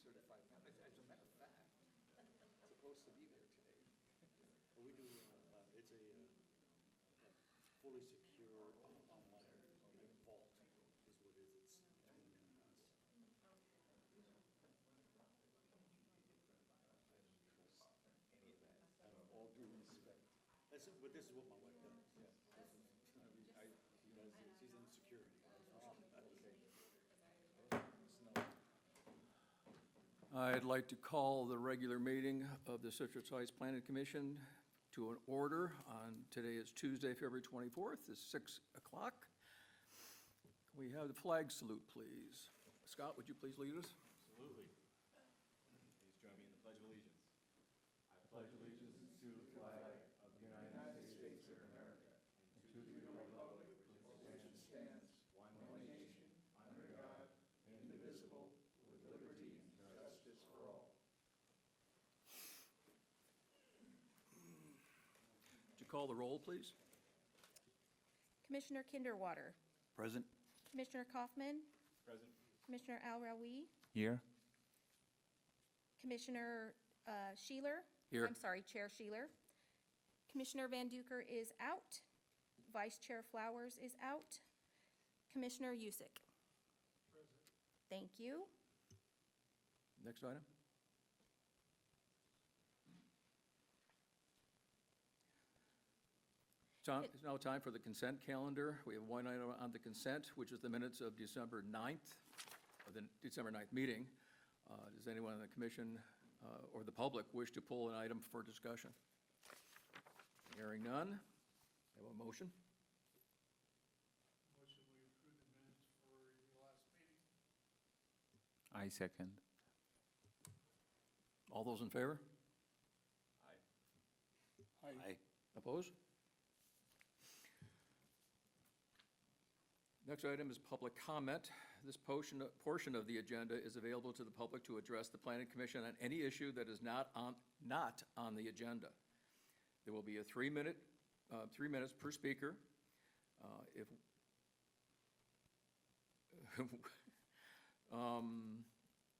certified map. As a matter of fact, it's supposed to be there today. Well, we do, it's a fully secure online vault is what it is. It's between us. Any of that, all due respect. But this is what my wife does. Yeah. She does, she's in security. I'd like to call the regular meeting of the Citrus Heights Planning Commission to an order on, today is Tuesday, February 24th, it's 6 o'clock. Can we have the flag salute, please? Scott, would you please lead us? Absolutely. Please join me in the Pledge of Allegiance. I pledge allegiance to the flag of the United States of America and to the republic for which it stands, one nation, under God, indivisible, with liberty and justice for all. Would you call the roll, please? Commissioner Kinderwater, Present. Commissioner Kaufman, Present. Commissioner Al-Rawi, Here. Commissioner Sheeler. Here. I'm sorry, Chair Sheeler. Commissioner Van Duker is out. Vice Chair Flowers is out. Commissioner Yusick. Thank you. Next item. It's now time for the consent calendar. We have one item on the consent, which is the minutes of December 9th, of the December 9th meeting. Does anyone on the commission or the public wish to pull an item for discussion? Hearing none, have a motion? Motion we approve the minutes for your last meeting. I second. All those in favor? Aye. Opposed? Next item is public comment. This portion of the agenda is available to the public to address the planning commission on any issue that is not on the agenda. There will be a 3 minutes per speaker. If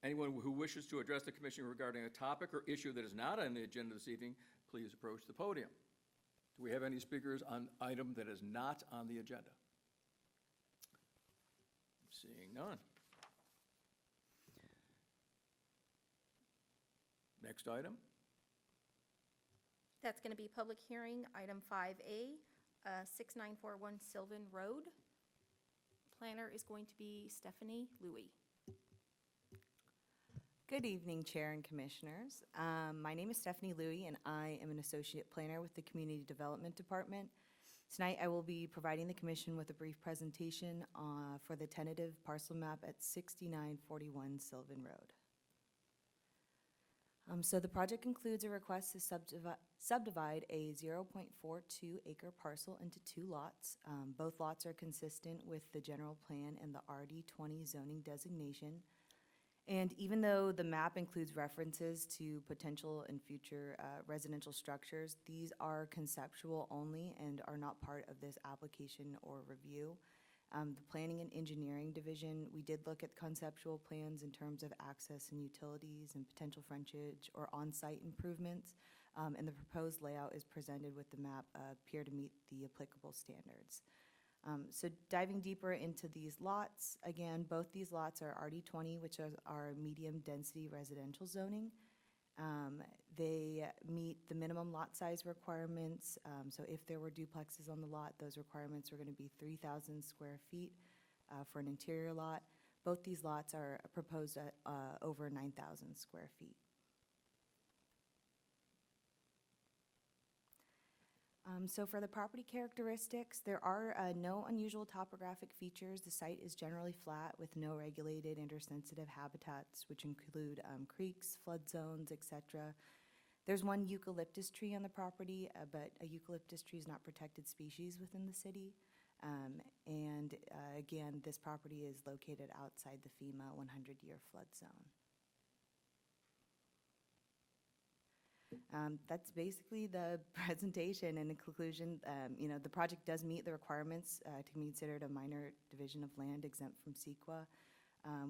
anyone who wishes to address the commission regarding a topic or issue that is not on the agenda this evening, please approach the podium. Do we have any speakers on item that is not on the agenda? Seeing none. Next item. That's going to be public hearing, item 5A, 6941 Sylvan Road. Planner is going to be Stephanie Louie. Good evening, Chair and Commissioners. My name is Stephanie Louie, and I am an Associate Planner with the Community Development Department. Tonight, I will be providing the Commission with a brief presentation for the tentative parcel map at 6941 Sylvan Road. So the project includes a request to subdivide a 0.42 acre parcel into 2 lots. Both lots are consistent with the general plan and the RD20 zoning designation. And even though the map includes references to potential and future residential structures, these are conceptual only and are not part of this application or review. The Planning and Engineering Division, we did look at conceptual plans in terms of access and utilities and potential frontage or on-site improvements, and the proposed layout is presented with the map appear to meet the applicable standards. So diving deeper into these lots, again, both these lots are RD20, which is our medium-density residential zoning. They meet the minimum lot size requirements. So if there were duplexes on the lot, those requirements are going to be 3,000 square feet for an interior lot. Both these lots are proposed at over 9,000 square feet. So for the property characteristics, there are no unusual topographic features. The site is generally flat with no regulated intersensitive habitats, which include creeks, flood zones, etc. There's one eucalyptus tree on the property, but a eucalyptus tree is not protected species within the city. And again, this property is located outside the FEMA 100-year flood zone. That's basically the presentation. And in conclusion, the project does meet the requirements to be considered a minor division of land exempt from CEQA.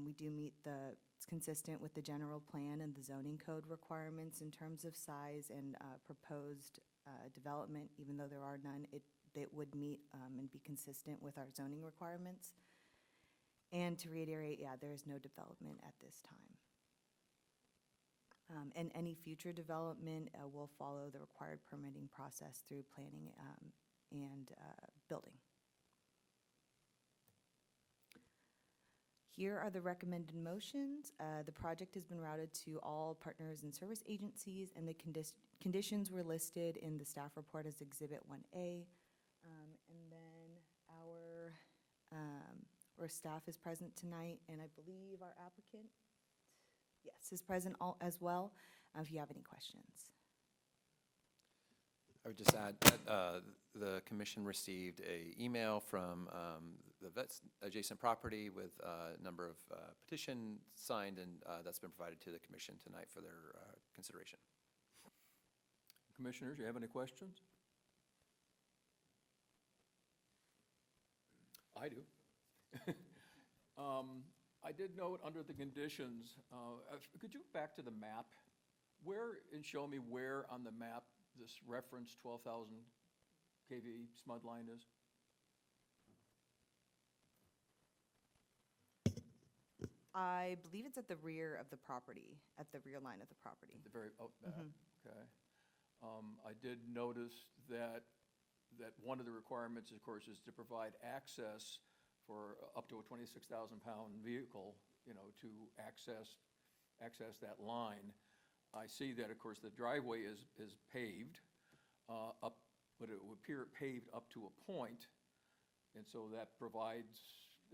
We do meet the It's consistent with the general plan and the zoning code requirements in terms of size and proposed development. Even though there are none, it would meet and be consistent with our zoning requirements. And to reiterate, yeah, there is no development at this time. And any future development will follow the required permitting process through planning and building. Here are the recommended motions. The project has been routed to all partners and service agencies, and the conditions were listed in the staff report as Exhibit 1A. And then our staff is present tonight, and I believe our applicant, yes, is present as well, if you have any questions. I would just add that the commission received an email from the vet's adjacent property with a number of petitions signed, and that's been provided to the commission tonight for their consideration. Commissioners, you have any questions? I do. I did note under the conditions, could you go back to the map? Where, and show me where on the map this reference 12,000 kV SMUD line is? I believe it's at the rear of the property, at the rear line of the property. At the very, oh, back, okay. I did notice that one of the requirements, of course, is to provide access for up to a 26,000-pound vehicle, you know, to access that line. I see that, of course, the driveway is paved up, but it would appear paved up to a point, and so that provides,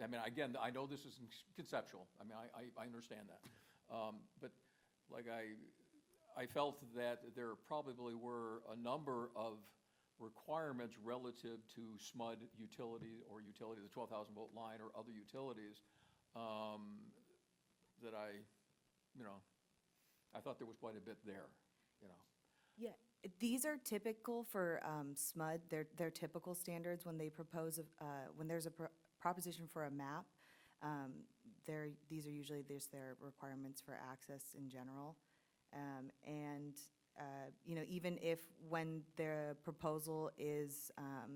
I mean, again, I know this is conceptual. I mean, I understand that. But like I felt that there probably were a number of requirements relative to SMUD utility or utility, the 12,000-volt line or other utilities that I thought there was quite a bit there, you know. Yeah, these are typical for SMUD. They're typical standards when they propose, when there's a proposition for a map. These are usually their requirements for access in general. You know, even if when the proposal is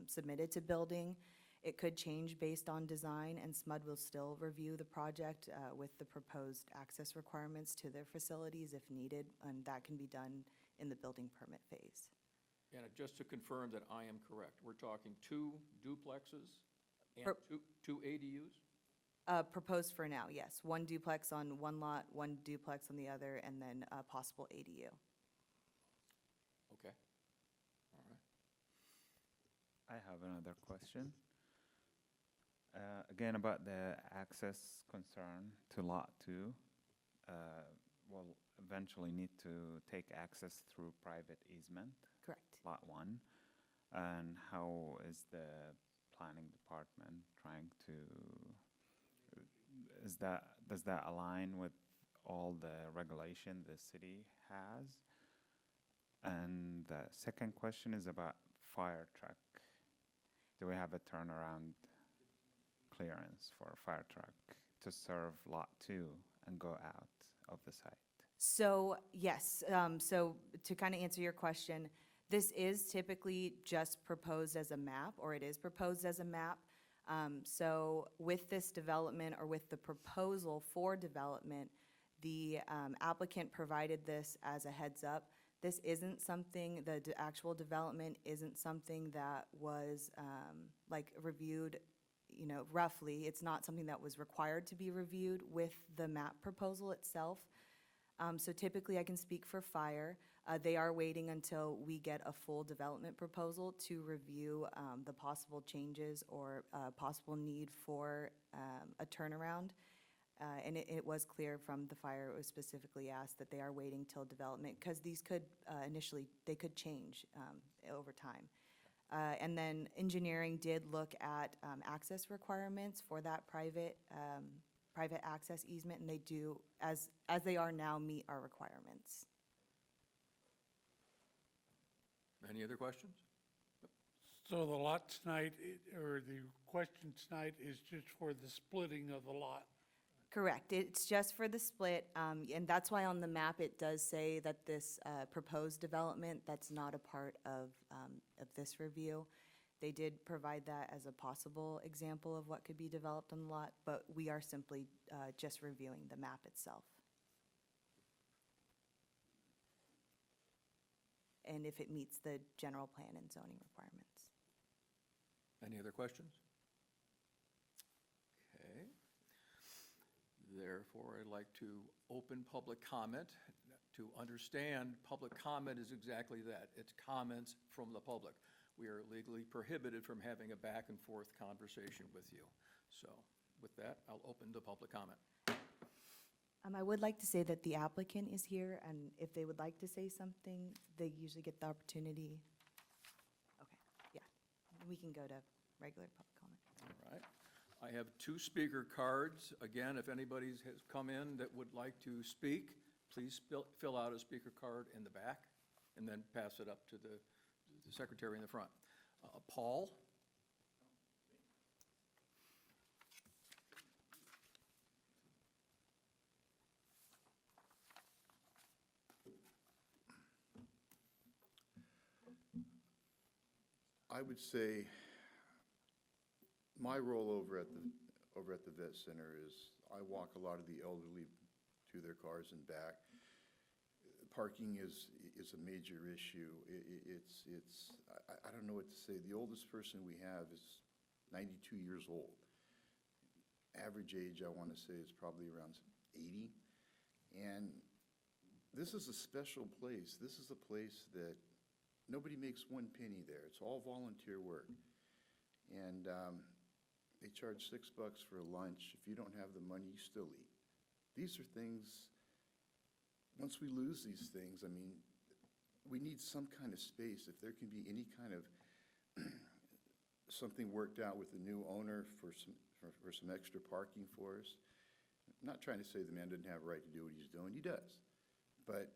submitted to building, it could change based on design, and SMUD will still review the project with the proposed access requirements to their facilities if needed, and that can be done in the building permit phase. And just to confirm that I am correct, we're talking 2 duplexes and Per- two ADUs? Proposed for now, yes. 1 duplex on one lot, 1 duplex on the other, and then a possible ADU. Okay, all right. I have another question. Again, about the access concern to Lot 2. We'll eventually need to take access through private easement, Correct. Lot 1. And how is the planning department trying to, does that align with all the regulation the city has? And the second question is about fire truck. Do we have a turnaround clearance for a fire truck to serve Lot 2 and go out of the site? So, yes, so to kind of answer your question, this is typically just proposed as a map, or it is proposed as a map. So with this development, or with the proposal for development, the applicant provided this as a heads up. This isn't something, the actual development isn't something that was like reviewed, you know, roughly. It's not something that was required to be reviewed with the map proposal itself. So typically I can speak for fire. They are waiting until we get a full development proposal to review the possible changes or possible need for a turnaround. And it was clear from the fire, it was specifically asked that they are waiting till development, because these could initially, they could change over time. And then engineering did look at access requirements for that private access easement, and they do, as they are now, meet our requirements. Any other questions? So the lot tonight, or the question tonight is just for the splitting of the lot. Correct. It's just for the split, and that's why on the map it does say that this proposed development, that's not a part of this review. They did provide that as a possible example of what could be developed on the lot, but we are simply just reviewing the map itself. And if it meets the general plan and zoning requirements. Any other questions? Okay. Therefore, I'd like to open public comment. To understand, public comment is exactly that. It's comments from the public. We are legally prohibited from having a back and forth conversation with you. So with that, I'll open the public comment. I would like to say that the applicant is here, and if they would like to say something, they usually get the opportunity. Okay, yeah, we can go to regular public comment. All right. I have 2 speaker cards. Again, if anybody has come in that would like to speak, please fill out a speaker card in the back and then pass it up to the secretary in the front. Paul? I would say my role over at the vet center is I walk a lot of the elderly to their cars and back. Parking is a major issue. I don't know what to say. The oldest person we have is 92 years old. Average age, I want to say, is probably around 80. And this is a special place. This is a place that nobody makes one penny there. It's all volunteer work. And they charge $6 for a lunch. If you don't have the money, you still eat. These are things, once we lose these things, I mean, we need some kind of space. If there can be any kind of something worked out with the new owner for some extra parking for us. I'm not trying to say the man doesn't have a right to do what he's doing. He does. But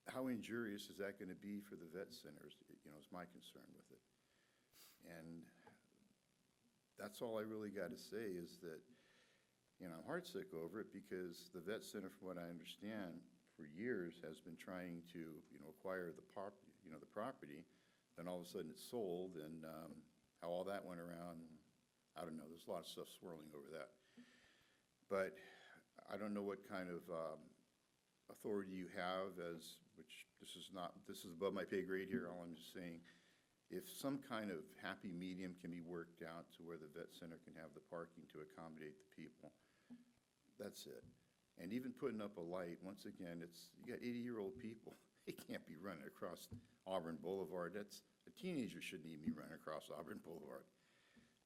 how injurious is that going to be for the vet centers, is my concern with it. And that's all I really got to say is that, I'm heartsick over it because the vet center, from what I understand, for years has been trying to, acquire the property. Then all of a sudden it's sold, and how all that went around, I don't know. There's a lot of stuff swirling over that. But I don't know what kind of authority you have this is above my pay grade here. All I'm just saying, if some kind of happy medium can be worked out to where the vet center can have the parking to accommodate the people, that's it. And even putting up a light, once again, you got 80-year-old people. They can't be running across Auburn Boulevard. A teenager shouldn't even be running across Auburn Boulevard.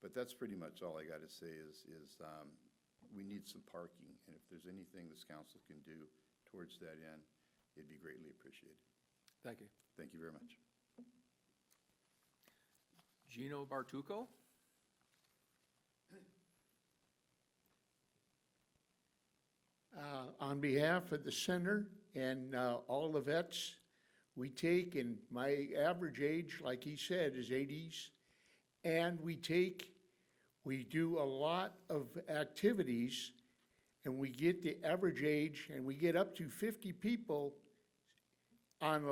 But that's pretty much all I got to say is we need some parking. And if there's anything this council can do towards that end, it'd be greatly appreciated. Thank you. Thank you very much. Gino Bartucco? On behalf of the center and all the vets, we take, and my average age, like he said, is 80s, and we do a lot of activities, and we get the average age, and we get up to 50 people on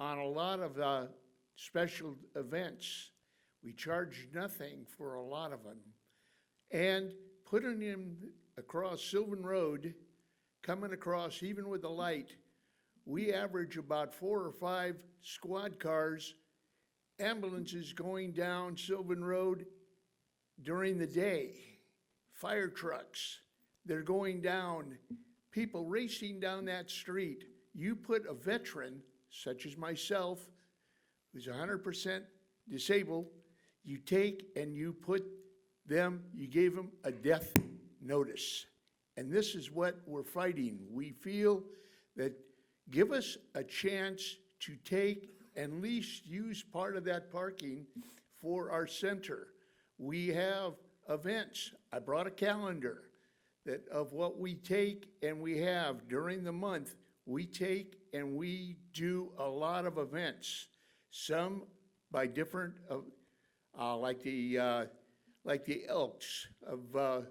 a lot of special events. We charge nothing for a lot of them. And putting them across Sylvan Road, coming across even with the light, we average about 4 or 5 squad cars, ambulances going down Sylvan Road during the day, fire trucks, they're going down, people racing down that street. You put a veteran, such as myself, who's 100% disabled, you take and you gave them a death notice. And this is what we're fighting. We feel that give us a chance to take and at least use part of that parking for our center. We have events. I brought a calendar of what we take and we have during the month. We take and we do a lot of events. Some by different, like the Elks of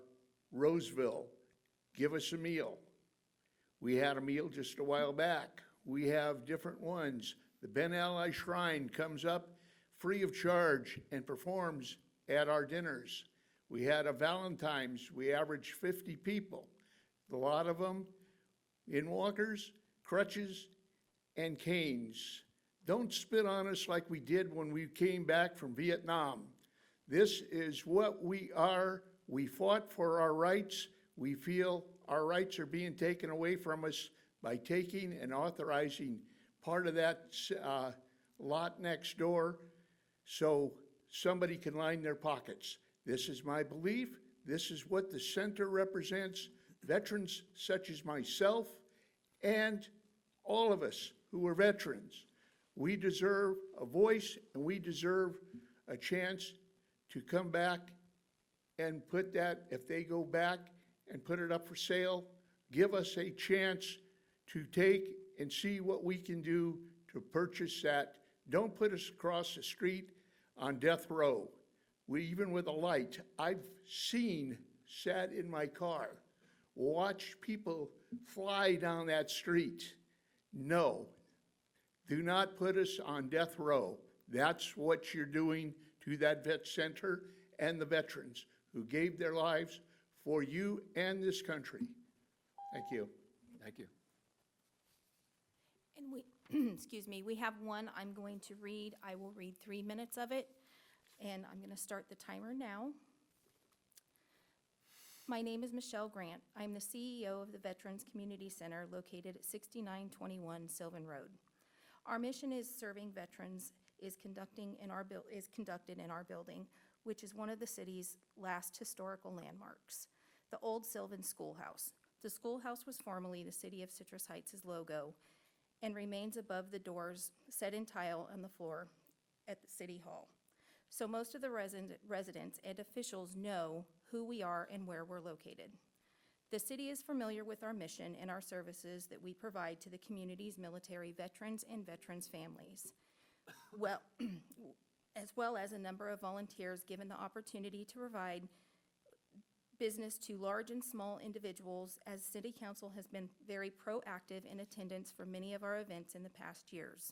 Roseville, give us a meal. We had a meal just a while back. We have different ones. The Ben Ali Shrine comes up free of charge and performs at our dinners. We had a Valentine's, we averaged 50 people. A lot of them in walkers, crutches, and canes. Don't spit on us like we did when we came back from Vietnam. This is what we are. We fought for our rights. We feel our rights are being taken away from us by taking and authorizing part of that lot next door so somebody can line their pockets. This is my belief. This is what the center represents. Veterans such as myself and all of us who are veterans. We deserve a voice and we deserve a chance to come back and put that, if they go back and put it up for sale, give us a chance to take and see what we can do to purchase that. Don't put us across the street on death row. Even with a light, I've sat in my car, watch people fly down that street. No, do not put us on death row. That's what you're doing to that vet center and the veterans who gave their lives for you and this country. Thank you. Thank you. And we, excuse me, we have one I'm going to read. I will read 3 minutes of it, and I'm going to start the timer now. My name is Michelle Grant. I'm the CEO of the Veterans Community Center located at 6921 Sylvan Road. Our mission is serving veterans is conducted in our building, which is one of the city's last historical landmarks, the old Sylvan Schoolhouse. The schoolhouse was formerly the City of Citrus Heights' logo and remains above the doors set in tile on the floor at the City Hall. So most of the residents and officials know who we are and where we're located. The city is familiar with our mission and our services that we provide to the community's military veterans and veterans' families, as well as a number of volunteers given the opportunity to provide business to large and small individuals, as City Council has been very proactive in attendance for many of our events in the past years.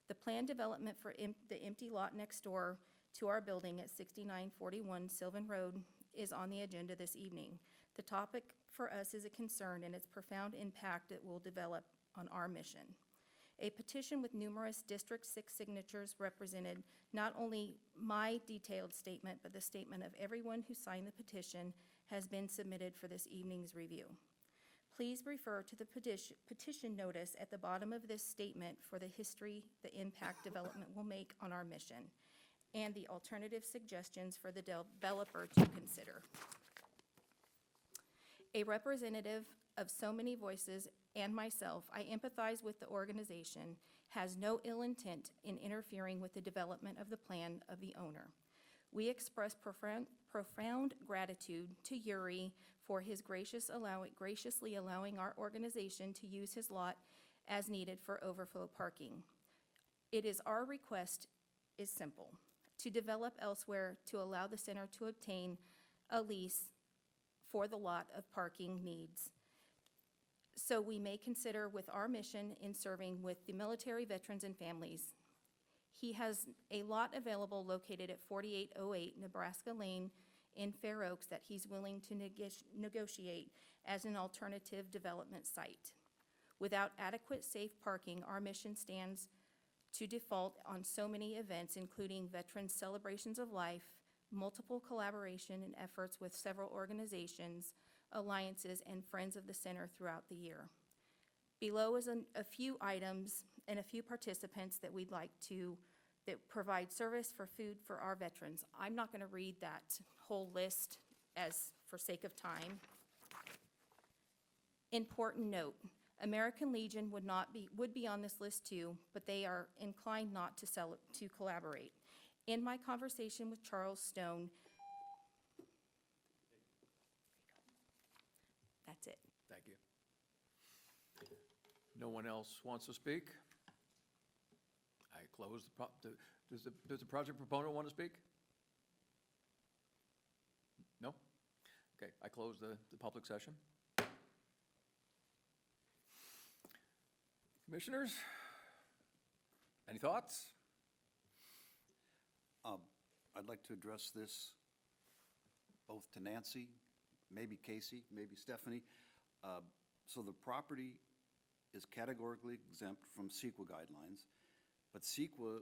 The planned development for the empty lot next door to our building at 6941 Sylvan Road is on the agenda this evening. The topic for us is a concern and its profound impact it will develop on our mission. A petition with numerous District 6 signatures represented not only my detailed statement, but the statement of everyone who signed the petition has been submitted for this evening's review. Please refer to the petition notice at the bottom of this statement for the history the impact development will make on our mission and the alternative suggestions for the developer to consider. A representative of so many voices and myself, I empathize with the organization, has no ill intent in interfering with the development of the plan of the owner. We express profound gratitude to Yuri for his graciously allowing our organization to use his lot as needed for overflow parking. Our request is simple: to develop elsewhere to allow the center to obtain a lease for the lot of parking needs. So we may consider with our mission in serving with the military veterans and families. He has a lot available located at 4808 Nebraska Lane in Fair Oaks that he's willing to negotiate as an alternative development site. Without adequate safe parking, our mission stands to default on so many events, including veterans' celebrations of life, multiple collaboration and efforts with several organizations, alliances, and friends of the center throughout the year. Below is a few items and a few participants that we'd like that provide service for food for our veterans. I'm not going to read that whole list for sake of time. Important note: American Legion would be on this list too, but they are inclined not to collaborate. In my conversation with Charles Stone, that's it. Thank you. No one else wants to speak? I close does the project proponent want to speak? No? Okay, I close the public session. Commissioners? Any thoughts? I'd like to address this both to Nancy, maybe Casey, maybe Stephanie. So the property is categorically exempt from CEQA guidelines, but CEQA,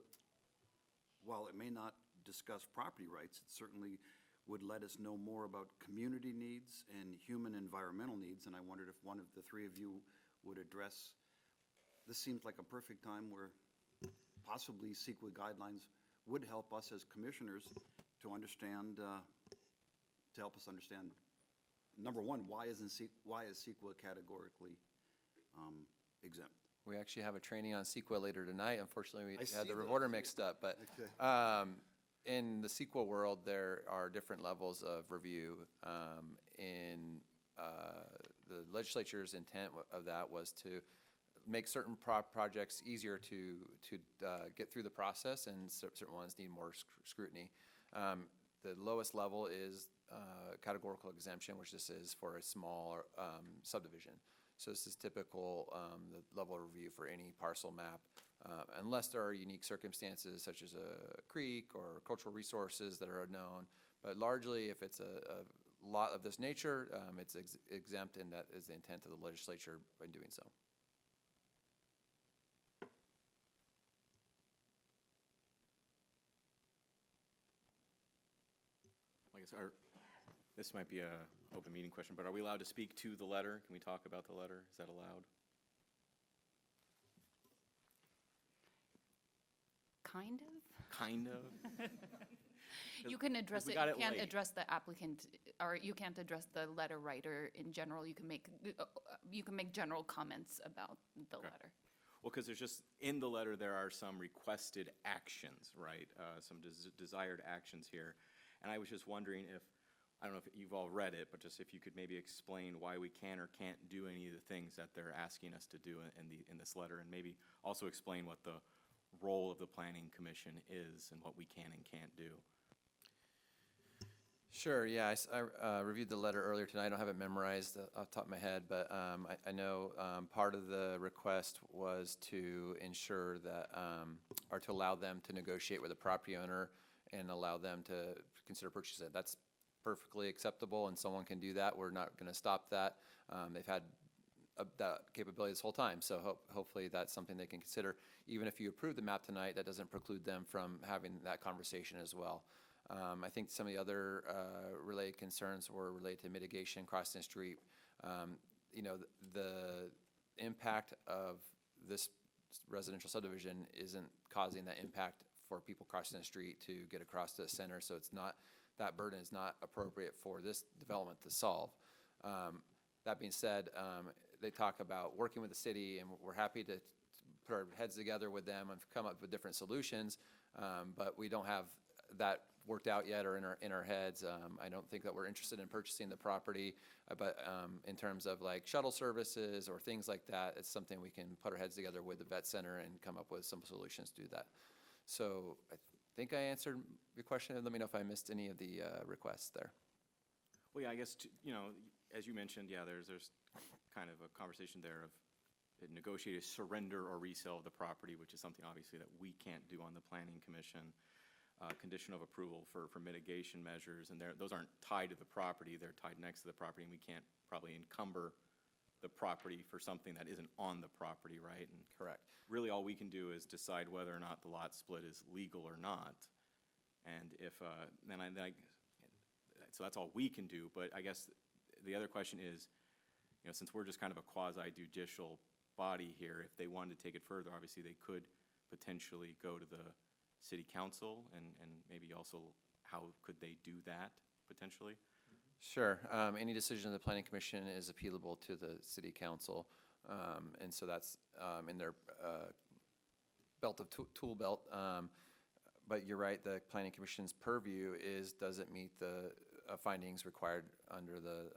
while it may not discuss property rights, it certainly would let us know more about community needs and human environmental needs, and I wondered if one of the three of you would address, this seems like a perfect time where possibly CEQA guidelines would help us as commissioners to understand, to help us understand, number one, why is CEQA categorically exempt? We actually have a training on CEQA later tonight. Unfortunately, I we see had the that. recorder mixed up, but Okay. in the CEQA world, there are different levels of review. The legislature's intent of that was to make certain projects easier to get through the process, and certain ones need more scrutiny. The lowest level is categorical exemption, which this is for a small subdivision. So this is typical, the level of review for any parcel map, unless there are unique circumstances such as a creek or cultural resources that are unknown. But largely, if it's a lot of this nature, it's exempt, and that is the intent of the legislature by doing so. I guess this might be a open meeting question, but are we allowed to speak to the letter? Can we talk about the letter? Is that allowed? Kind of. Kind of? You can address we it, got you it can't late. address the applicant, or you can't address the letter writer in general. You can make general comments about the Okay. letter. Well, because there's just, in the letter, there are some requested actions, right? Some desired actions here. And I was just wondering if, I don't know if you've all read it, but just if you could maybe explain why we can or can't do any of the things that they're asking us to do in this letter, and maybe also explain what the role of the Planning Commission is and what we can and can't do. Sure, yeah, I reviewed the letter earlier tonight. I don't have it memorized off the top of my head, but I know part of the request was to ensure that, or to allow them to negotiate with the property owner and allow them to consider purchasing it. That's perfectly acceptable, and someone can do that. We're not going to stop that. They've had that capability this whole time, so hopefully that's something they can consider. Even if you approve the map tonight, that doesn't preclude them from having that conversation as well. I think some of the other related concerns were related to mitigation crossing the street. You know, the impact of this residential subdivision isn't causing that impact for people crossing the street to get across to the center, so it's not, that burden is not appropriate for this development to solve. That being said, they talk about working with the city, and we're happy to put our heads together with them and come up with different solutions, but we don't have that worked out yet or in our heads. I don't think that we're interested in purchasing the property, but in terms of like shuttle services or things like that, it's something we can put our heads together with the vet center and come up with some solutions to do that. So I think I answered your question. Let me know if I missed any of the requests there. Well, yeah, I guess, you know, as you mentioned, yeah, there's kind of a conversation there of negotiate a surrender or resale of the property, which is something obviously that we can't do on the Planning Commission. Condition of approval for mitigation measures, and those aren't tied to the property, they're tied next to the property, and we can't probably encumber the property for something that isn't on the property, right? And Correct. really all we can do is decide whether or not the lot split is legal or not. And if, so that's all we can do, but I guess the other question is, you know, since we're just kind of a quasi-judicial body here, if they wanted to take it further, obviously they could potentially go to the city council, and maybe also how could they do that potentially? Sure. Any decision of the Planning Commission is appealable to the city council, and so that's in their tool belt. But you're right, the Planning Commission's purview is, does it meet the findings required under the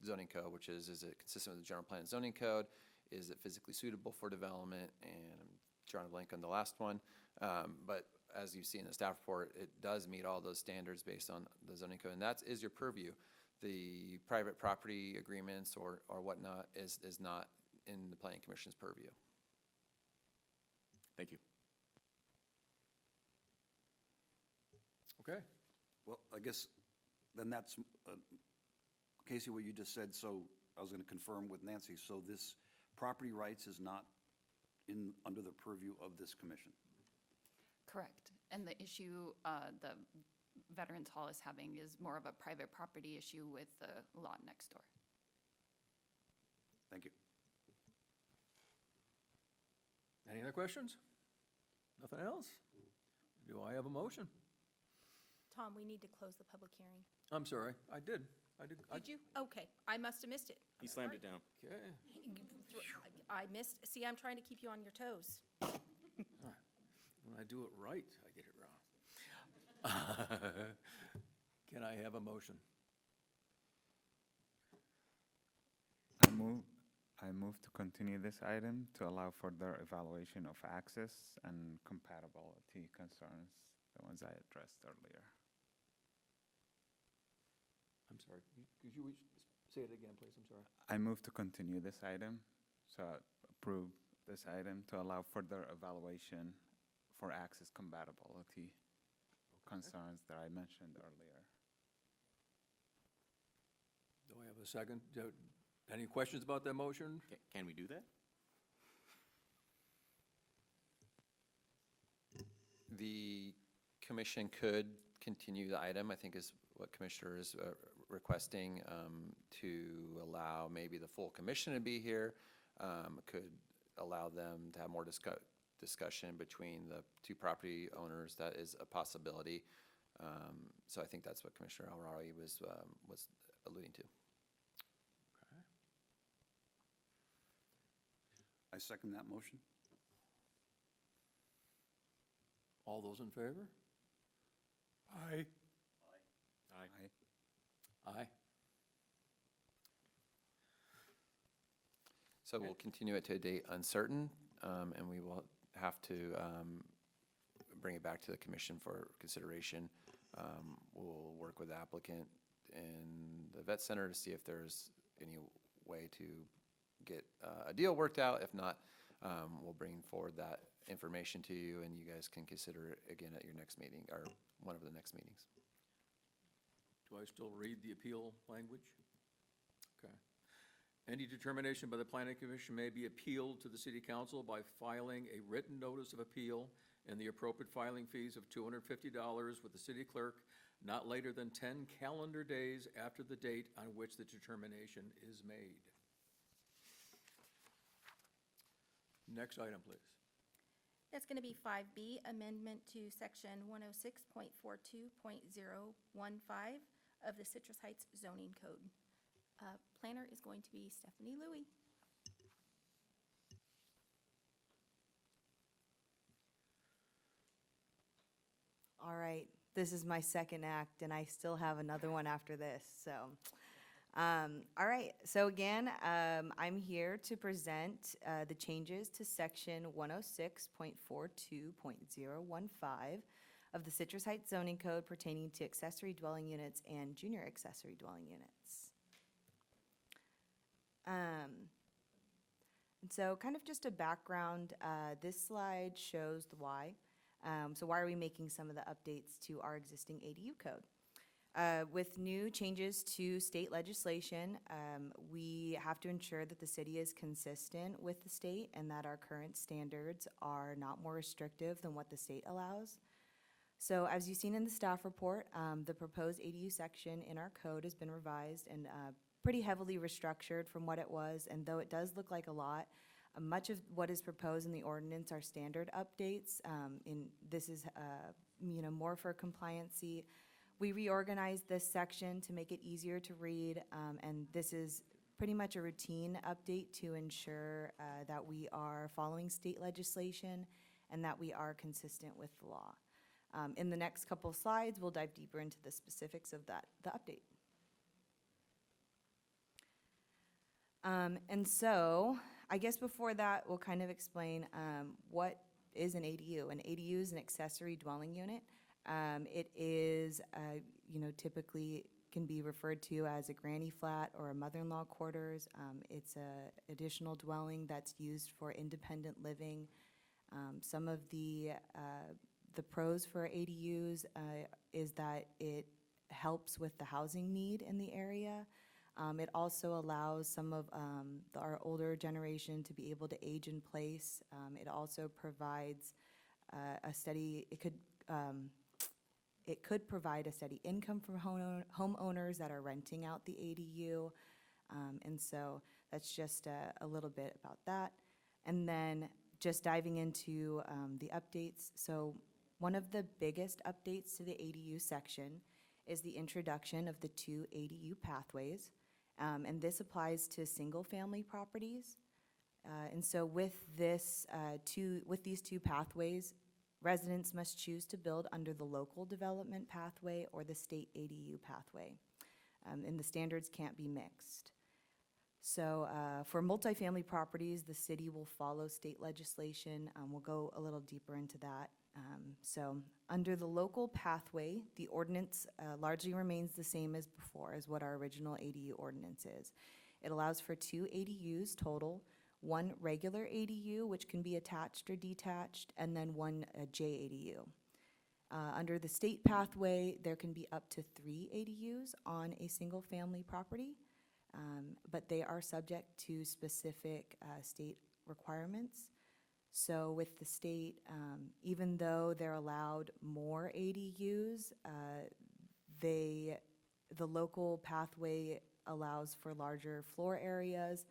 zoning code, which is it consistent with the general plan and zoning code? Is it physically suitable for development? And I'm drawing a blank on the last one. But as you see in the staff report, it does meet all those standards based on the zoning code, and that is your purview. The private property agreements or whatnot is not in the Planning Commission's purview. Thank you. Okay. Well, I guess then that's, Casey, what you just said, so I was going to confirm with Nancy, so this property rights is not under the purview of this commission? Correct. And the issue the Veterans Hall is having is more of a private property issue with the lot next door. Thank you. Any other questions? Nothing else? Do I have a motion? Tom, we need to close the public hearing. I'm sorry, I did. Did you? Okay, I must have missed it. He slammed it down. Okay. I missed, see, I'm trying to keep you on your toes. When I do it right, I get it wrong. Can I have a motion? I move to continue this item to allow further evaluation of access and compatibility concerns, the ones I addressed earlier. I'm sorry, could you say it again, please? I'm sorry. I move to continue this item, so approve this item to allow further evaluation for access compatibility concerns that I mentioned earlier. Do I have a second? Any questions about that motion? Can we do that? The commission could continue the item, I think is what Commissioner is requesting, to allow maybe the full commission to be here, could allow them to have more discussion between the two property owners. That is a possibility. So I think that's what Commissioner Elrari was alluding to. I second that motion. All those in favor? Aye. Aye. So we'll continue it to a date uncertain, and we will have to bring it back to the commission for consideration. We'll work with the applicant and the vet center to see if there's any way to get a deal worked out. If not, we'll bring forward that information to you, and you guys can consider it again at your next meeting, or one of the next meetings. Do I still read the appeal language? Okay. Any determination by the Planning Commission may be appealed to the City Council by filing a written notice of appeal and the appropriate filing fees of $250 with the city clerk not later than 10 calendar days after the date on which the determination is made. Next item, please. That's going to be 5B, amendment to section 106.42.015 of the Citrus Heights zoning code. Planner is going to be Stephanie Louie. All right, this is my second act, and I still have another one after this, so. All right, so again, I'm here to present the changes to section 106.42.015 of the Citrus Heights zoning code pertaining to accessory dwelling units and junior accessory dwelling units. And so kind of just a background, this slide shows the why. So why are we making some of the updates to our existing ADU code? With new changes to state legislation, we have to ensure that the city is consistent with the state and that our current standards are not more restrictive than what the state allows. So as you've seen in the staff report, the proposed ADU section in our code has been revised and pretty heavily restructured from what it was, and though it does look like a lot, much of what is proposed in the ordinance are standard updates. This is more for compliancy. We reorganized this section to make it easier to read, and this is pretty much a routine update to ensure that we are following state legislation and that we are consistent with the law. In the next couple slides, we'll dive deeper into the specifics of the update. And so, I guess before that, we'll kind of explain what is an ADU. An ADU is an accessory dwelling unit. It is, typically can be referred to as a granny flat or a mother-in-law quarters. It's a additional dwelling that's used for independent living. Some of the pros for ADUs is that it helps with the housing need in the area. It also allows some of our older generation to be able to age in place. It also provides a steady, it could provide a steady income from homeowners that are renting out the ADU. And so that's just a little bit about that. And then just diving into the updates. So one of the biggest updates to the ADU section is the introduction of the 2 ADU pathways. And this applies to single-family properties. And so with these 2 pathways, residents must choose to build under the local development pathway or the state ADU pathway. And the standards can't be mixed. So for multifamily properties, the city will follow state legislation. We'll go a little deeper into that. So under the local pathway, the ordinance largely remains the same as before, as what our original ADU ordinance is. It allows for 2 ADUs total, 1 regular ADU, which can be attached or detached, and then 1 JADU. Under the state pathway, there can be up to 3 ADUs on a single-family property, but they are subject to specific state requirements. So with the state, even though they're allowed more ADUs, the local pathway allows for larger floor areas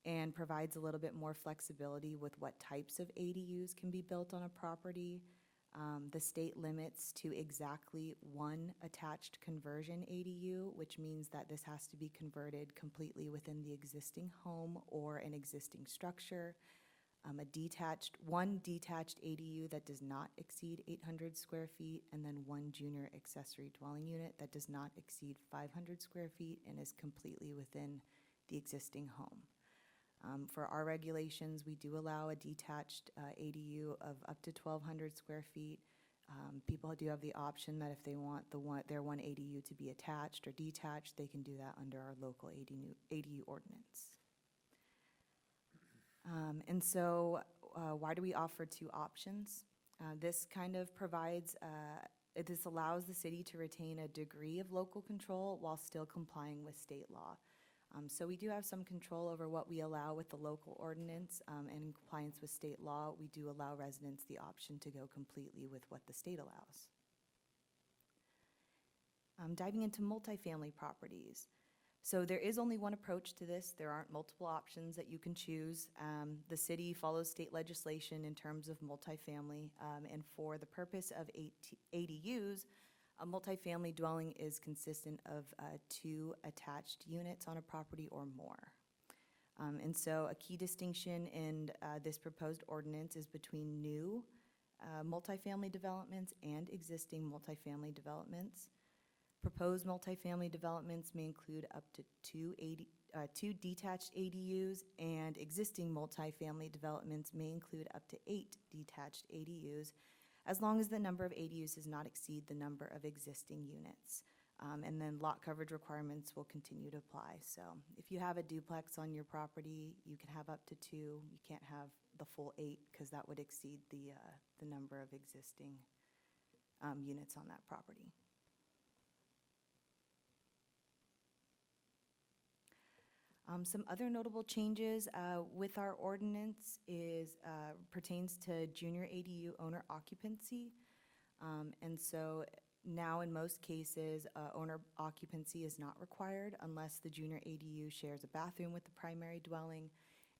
and provides a little bit more flexibility with what types of ADUs can be built on a property. The state limits to exactly 1 attached conversion ADU, which means that this has to be converted completely within the existing home or an existing structure. One detached ADU that does not exceed 800 square feet, and then 1 junior accessory dwelling unit that does not exceed 500 square feet and is completely within the existing home. For our regulations, we do allow a detached ADU of up to 1,200 square feet. People do have the option that if they want their 1 ADU to be attached or detached, they can do that under our local ADU ordinance. And so why do we offer 2 options? This kind of provides, this allows the city to retain a degree of local control while still complying with state law. So we do have some control over what we allow with the local ordinance, and in compliance with state law, we do allow residents the option to go completely with what the state allows. Diving into multifamily properties. So there is only one approach to this. There aren't multiple options that you can choose. The city follows state legislation in terms of multifamily, and for the purpose of ADUs, a multifamily dwelling is consistent of 2 attached units on a property or more. And so a key distinction in this proposed ordinance is between new multifamily developments and existing multifamily developments. Proposed multifamily developments may include up to 2 detached ADUs, and existing multifamily developments may include up to 8 detached ADUs, as long as the number of ADUs does not exceed the number of existing units. And then lot coverage requirements will continue to apply. So if you have a duplex on your property, you can have up to 2. You can't have the full 8 because that would exceed the number of existing units on that property. Some other notable changes with our ordinance pertains to junior ADU owner occupancy. And so now in most cases, owner occupancy is not required unless the junior ADU shares a bathroom with the primary dwelling.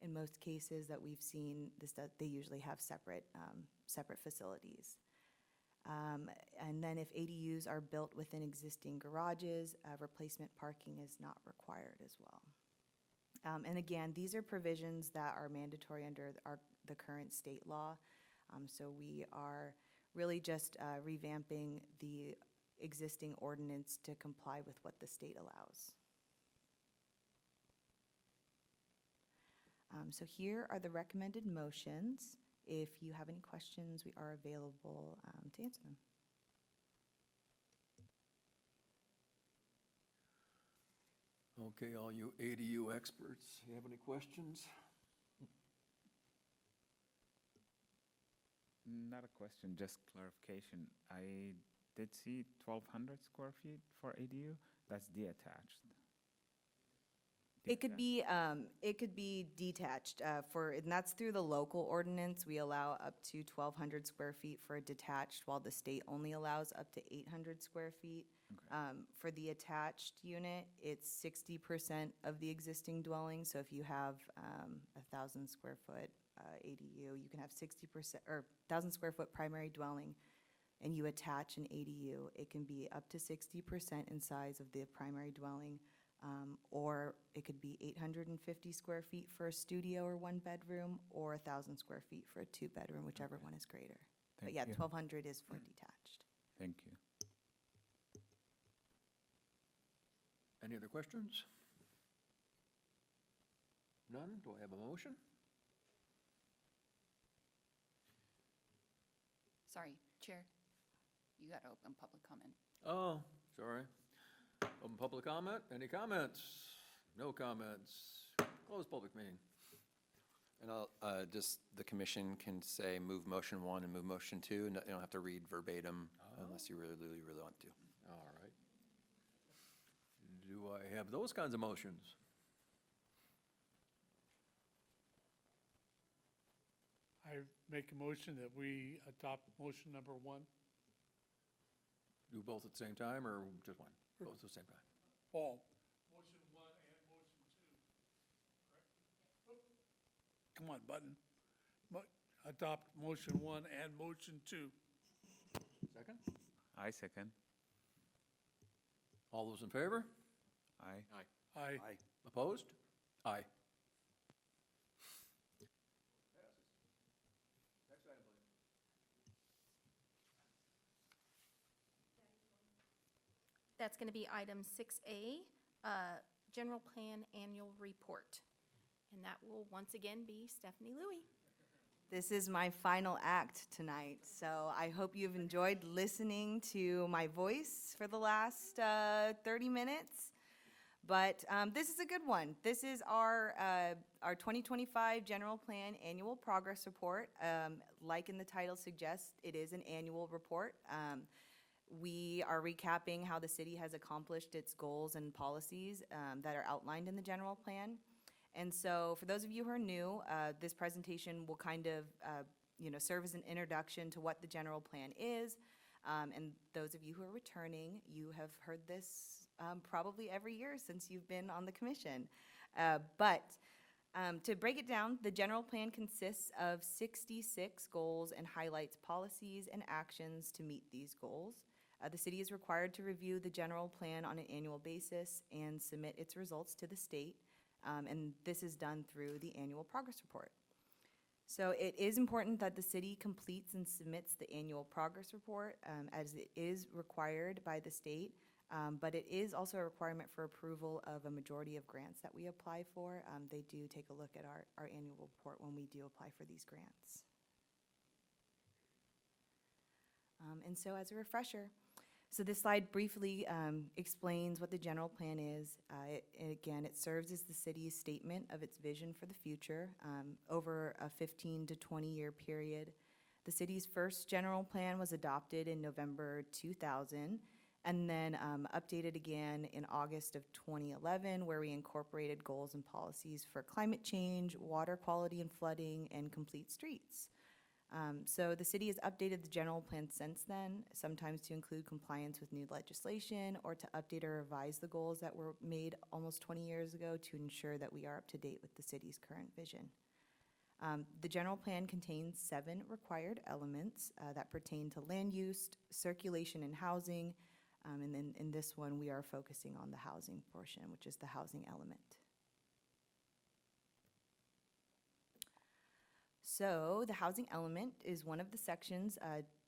In most cases that we've seen, they usually have separate facilities. And then if ADUs are built within existing garages, replacement parking is not required as well. And again, these are provisions that are mandatory under the current state law. So we are really just revamping the existing ordinance to comply with what the state allows. So here are the recommended motions. If you have any questions, we are available to answer them. Okay, all you ADU experts, you have any questions? Not a question, just clarification. I did see 1,200 square feet for ADU. That's detached. It could be detached, and that's through the local ordinance. We allow up to 1,200 square feet for a detached, while the state only allows up to 800 square feet. For the attached unit, it's 60% of the existing dwelling, so if you have 1,000 square foot ADU, you can have 60%, or 1,000 square foot primary dwelling, and you attach an ADU, it can be up to 60% in size of the primary dwelling. Or it could be 850 square feet for a studio or one bedroom, or 1,000 square feet for a two bedroom, whichever one is greater. But Thank yeah, you. 1,200 is for detached. Thank you. Any other questions? None? Do I have a motion? Sorry, Chair, you got to open public comment. Oh, sorry. Open public comment. Any comments? No comments. Close public meeting. And I'll, just, the commission can say move motion 1 and move motion 2, and you don't have to read verbatim unless you really, really, really want to. All right. Do I have those kinds of motions? I make a motion that we adopt motion number 1. Do both at the same time, or just one? Both at the same time? Paul. Motion 1 and motion 2, correct? Come on, button. Adopt motion 1 and motion 2. Second? I second. All those in favor? Aye. Aye. Aye. Opposed? Aye. Next item, please. That's going to be item 6A, General Plan Annual Report. And that will once again be Stephanie Louie. This is my final act tonight, so I hope you've enjoyed listening to my voice for the last 30 minutes. But this is a good one. This is our 2025 General Plan Annual Progress Report. Like in the title suggests, it is an annual report. We are recapping how the city has accomplished its goals and policies that are outlined in the general plan. And so for those of you who are new, this presentation will kind of serve as an introduction to what the general plan is. And those of you who are returning, you have heard this probably every year since you've been on the commission. But to break it down, the general plan consists of 66 goals and highlights policies and actions to meet these goals. The city is required to review the general plan on an annual basis and submit its results to the state. And this is done through the annual progress report. So it is important that the city completes and submits the annual progress report as it is required by the state. But it is also a requirement for approval of a majority of grants that we apply for. They do take a look at our annual report when we do apply for these grants. And so as a refresher, so this slide briefly explains what the general plan is. Again, it serves as the city's statement of its vision for the future over a 15 to 20-year period. The city's first general plan was adopted in November 2000, and then updated again in August of 2011, where we incorporated goals and policies for climate change, water quality and flooding, and complete streets. So the city has updated the general plan since then, sometimes to include compliance with new legislation or to update or revise the goals that were made almost 20 years ago to ensure that we are up to date with the city's current vision. The general plan contains 7 required elements that pertain to land use, circulation, and housing. And then in this one, we are focusing on the housing portion, which is the housing element. So the housing element is one of the sections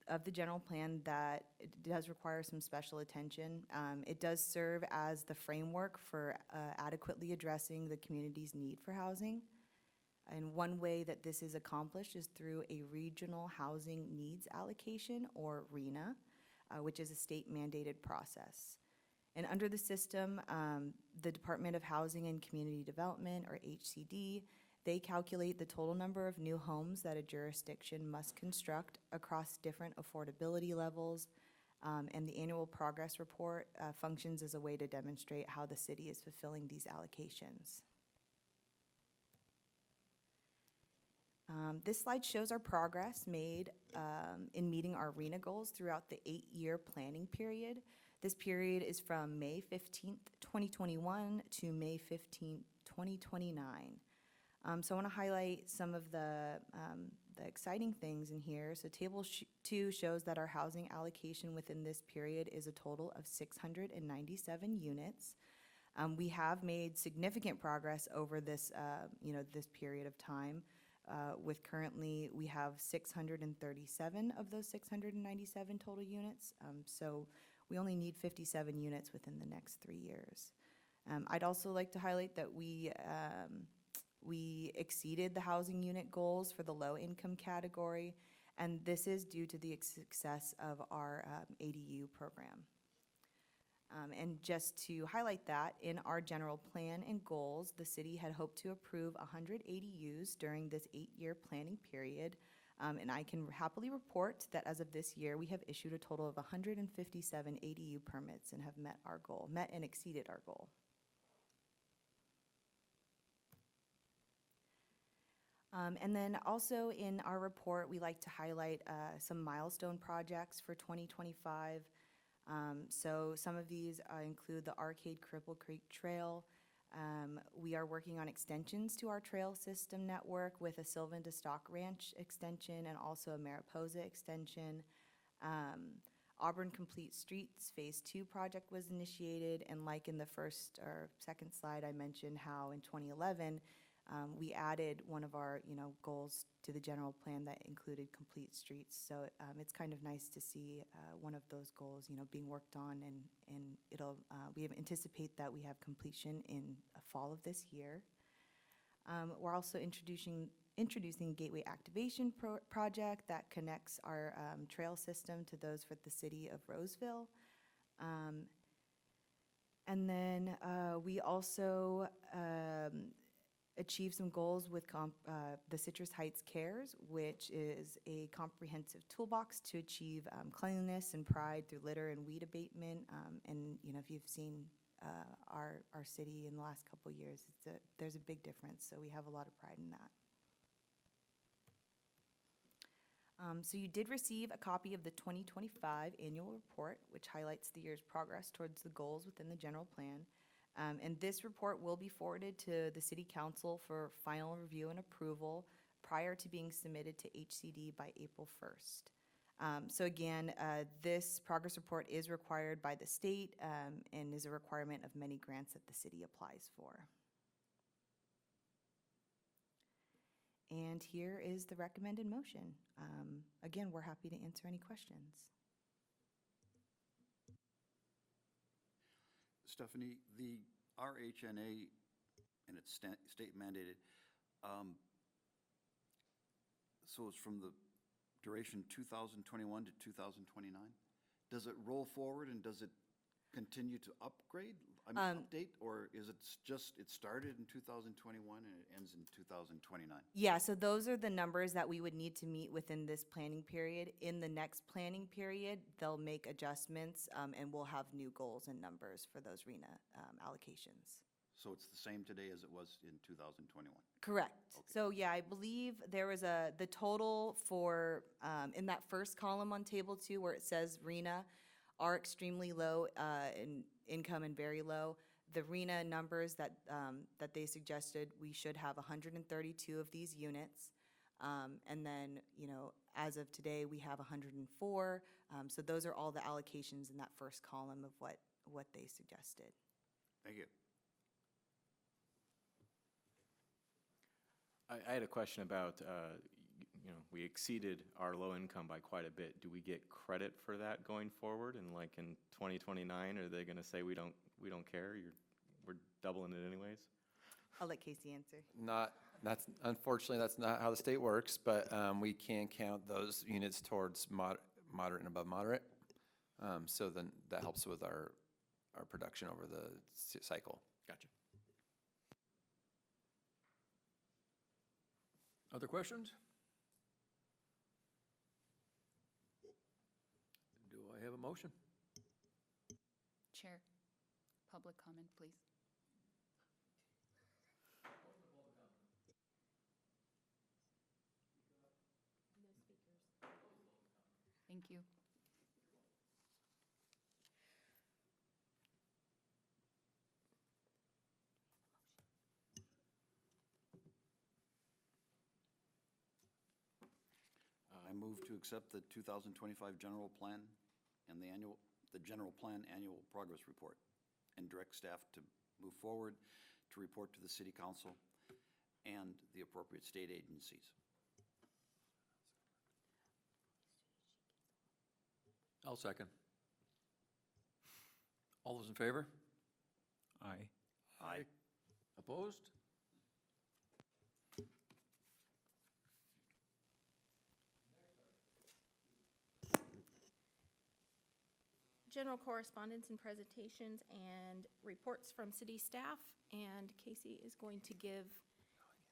of the general plan that does require some special attention. It does serve as the framework for adequately addressing the community's need for housing. And one way that this is accomplished is through a regional housing needs allocation, or RHNA, which is a state mandated process. And under the system, the Department of Housing and Community Development, or HCD, they calculate the total number of new homes that a jurisdiction must construct across different affordability levels. And the annual progress report functions as a way to demonstrate how the city is fulfilling these allocations. This slide shows our progress made in meeting our RHNA goals throughout the 8-year planning period. This period is from May 15th, 2021 to May 15th, 2029. So I want to highlight some of the exciting things in here. So Table 2 shows that our housing allocation within this period is a total of 697 units. We have made significant progress over this, this period of time. With currently, we have 637 of those 697 total units. So we only need 57 units within the next 3 years. I'd also like to highlight that we exceeded the housing unit goals for the low-income category, and this is due to the success of our ADU program. And just to highlight that, in our general plan and goals, the city had hoped to approve 100 ADUs during this 8-year planning period. And I can happily report that as of this year, we have issued a total of 157 ADU permits and have met our goal, met and exceeded our goal. And then also in our report, we like to highlight some milestone projects for 2025. So some of these include the Arcade Cripple Creek Trail. We are working on extensions to our trail system network with a Sylvan to Stock Ranch extension and also a Mariposa extension. Auburn Complete Streets Phase 2 project was initiated, and like in the first or second slide, I mentioned how in 2011, we added one of our, goals to the general plan that included complete streets. So it's kind of nice to see one of those goals, being worked on, and we anticipate that we have completion in fall of this year. We're also introducing Gateway Activation Project that connects our trail system to those for the city of Roseville. And then we also achieve some goals with the Citrus Heights Cares, which is a comprehensive toolbox to achieve cleanliness and pride through litter and weed abatement. And if you've seen our city in the last couple of years, there's a big difference. So we have a lot of pride in that. So you did receive a copy of the 2025 annual report, which highlights the year's progress towards the goals within the general plan. And this report will be forwarded to the City Council for final review and approval prior to being submitted to HCD by April 1st. So again, this progress report is required by the state and is a requirement of many grants that the city applies for. And here is the recommended motion. Again, we're happy to answer any questions. Stephanie, the RHNA, and it's state mandated, so it's from the duration 2021 to 2029? Does it roll forward and does it continue to upgrade, update, or is it it started in 2021 and it ends in 2029? Yeah, so those are the numbers that we would need to meet within this planning period. In the next planning period, they'll make adjustments, and we'll have new goals and numbers for those RHNA allocations. So it's the same today as it was in 2021? Correct. Okay. So yeah, I believe there was the total for, in that first column on Table 2 where it says RHNA, are extremely low in income and very low. The RHNA numbers that they suggested, we should have 132 of these units. And then, as of today, we have 104. So those are all the allocations in that first column of what they suggested. Thank you. I had a question about, we exceeded our low income by quite a bit. Do we get credit for that going forward? And like in 2029, are they going to say we don't care? We're doubling it anyways? I'll let Casey answer. Unfortunately, that's not how the state works, but we can count those units towards moderate and above moderate. So then that helps with our our production over the cycle. Gotcha. Other questions? Do I have a motion? Chair, public comment, please. Thank you. I move to accept the 2025 general plan and the general plan annual progress report, and direct staff to move forward to report to the city council and the appropriate state agencies. I'll second. All those in favor? Aye. Aye. Opposed? General correspondence and presentations and reports from city staff, and Casey is going to give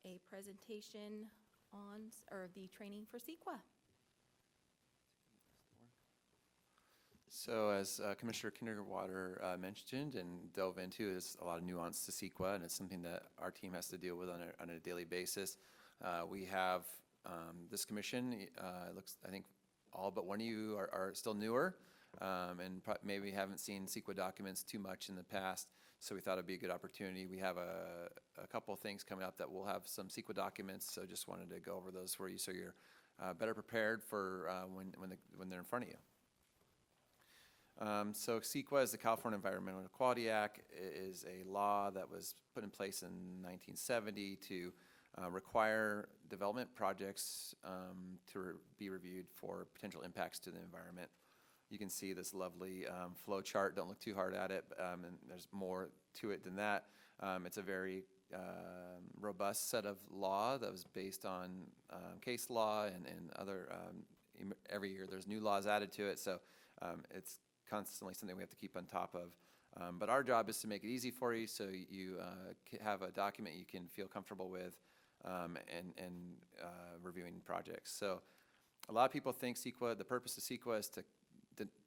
a presentation on, or the training for CEQA. So as Commissioner Kinderwater mentioned and dove into, there's a lot of nuance to CEQA, and it's something that our team has to deal with on a daily basis. We have this commission, I think all but one of you are still newer, and maybe haven't seen CEQA documents too much in the past, so we thought it'd be a good opportunity. We have a couple of things coming up that we'll have some CEQA documents, so just wanted to go over those for you so you're better prepared for when they're in front of you. So CEQA is the California Environmental Quality Act. It is a law that was put in place in 1970 to require development projects to be reviewed for potential impacts to the environment. You can see this lovely flow chart. Don't look too hard at it, and there's more to it than that. It's a very robust set of law that was based on case law and other, every year there's new laws added to it, so it's constantly something we have to keep on top of. But our job is to make it easy for you so you have a document you can feel comfortable with and reviewing projects. So a lot of people think CEQA, the purpose of CEQA is to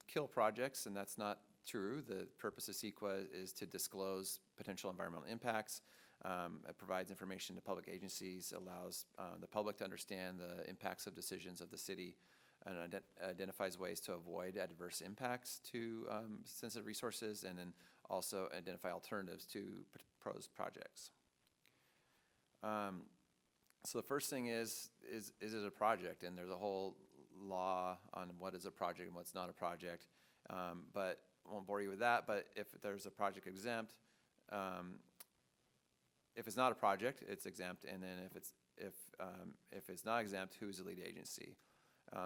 kill projects, and that's not true. The purpose of CEQA is to disclose potential environmental impacts. It provides information to public agencies, allows the public to understand the impacts of decisions of the city, and identifies ways to avoid adverse impacts to sensitive resources, and then also identify alternatives to proposed projects. So the first thing is it a project? And there's a whole law on what is a project and what's not a project. But I won't bore you with that, but if there's a project exempt, if it's not a project, it's exempt, and then if it's not exempt, who's the lead agency?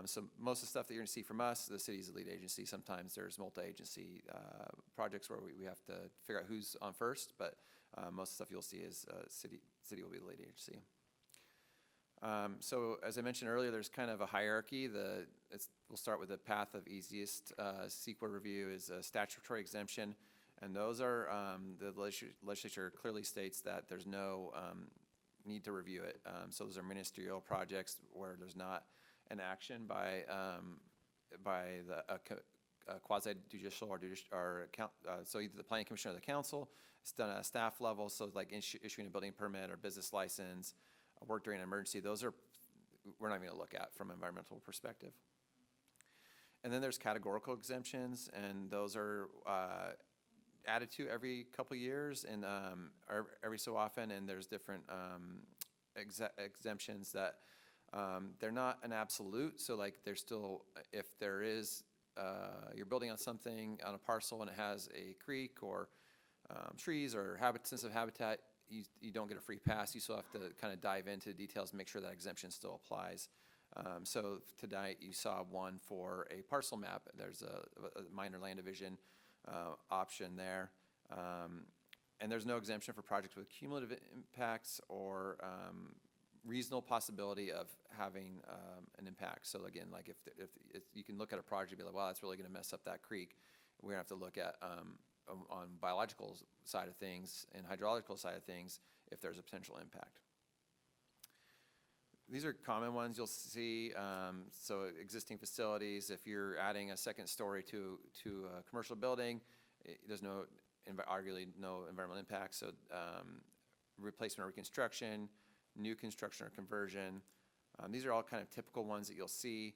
So most of the stuff that you're going to see from us, the city's the lead agency. Sometimes there's multi-agency projects where we have to figure out who's on first, but most of the stuff you'll see is city will be the lead agency. So as I mentioned earlier, there's kind of a hierarchy. We'll start with the path of easiest CEQA review is a statutory exemption, and those are, the legislature clearly states that there's no need to review it. So those are ministerial projects where there's not an action by the quasi-judicial so either the planning commission or the council. It's done at a staff level, so like issuing a building permit or business license, work during an emergency. Those are, we're not even going to look at from an environmental perspective. And then there's categorical exemptions, and those are added to every couple years and every so often, and there's different exemptions that they're not an absolute, so like there's still, if there is, you're building on something on a parcel and it has a creek or trees or sensitive habitat, you don't get a free pass. You still have to kind of dive into the details and make sure that exemption still applies. So tonight you saw one for a parcel map. There's a minor land division option there. And there's no exemption for projects with cumulative impacts or reasonable possibility of having an impact. So again, like if you can look at a project and be like, wow, that's really going to mess up that creek. We're going to have to look at on biological side of things and hydrological side of things if there's a potential impact. These are common ones you'll see. So existing facilities, if you're adding a second story to a commercial building, there's arguably no environmental impact. So replacement or reconstruction, new construction or conversion. These are all kind of typical ones that you'll see.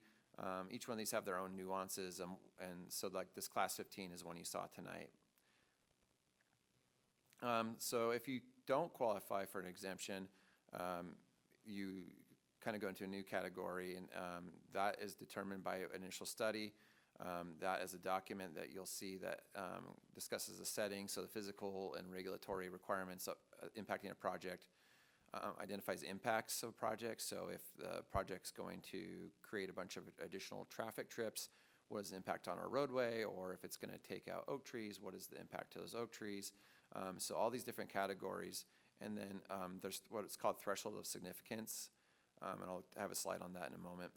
Each one of these have their own nuances, and so like this class 15 is one you saw tonight. So if you don't qualify for an exemption, you kind of go into a new category, and that is determined by an initial study. That is a document that you'll see that discusses the setting, so the physical and regulatory requirements impacting a project, identifies impacts of projects. So if the project's going to create a bunch of additional traffic trips, what is the impact on our roadway? Or if it's going to take out oak trees, what is the impact to those oak trees? So all these different categories. And then there's what it's called threshold of significance. And I'll have a slide on that in a moment.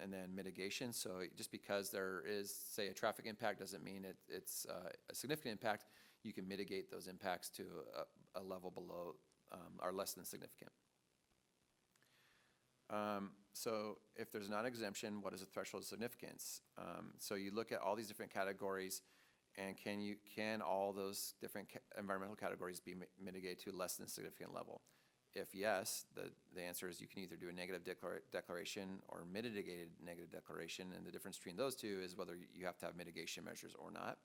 And then mitigation. So just because there is, say, a traffic impact doesn't mean it's a significant impact. You can mitigate those impacts to a level below or less than significant. So if there's not exemption, what is the threshold of significance? So you look at all these different categories, and can all those different environmental categories be mitigated to a less than significant level? If yes, the answer is you can either do a negative declaration or mitigated negative declaration, and the difference between those two is whether you have to have mitigation measures or not.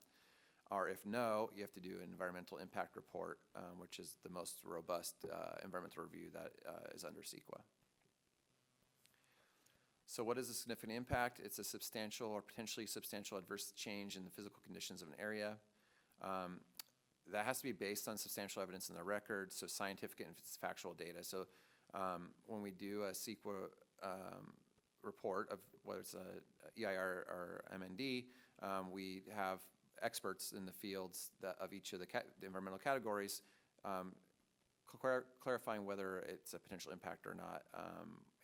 Or if no, you have to do an environmental impact report, which is the most robust environmental review that is under CEQA. So what is a significant impact? It's a substantial or potentially substantial adverse change in the physical conditions of an area. That has to be based on substantial evidence in the record, so scientific and factual data. So when we do a CEQA report of whether it's a EIR or MND, we have experts in the fields of each of the environmental categories clarifying whether it's a potential impact or not,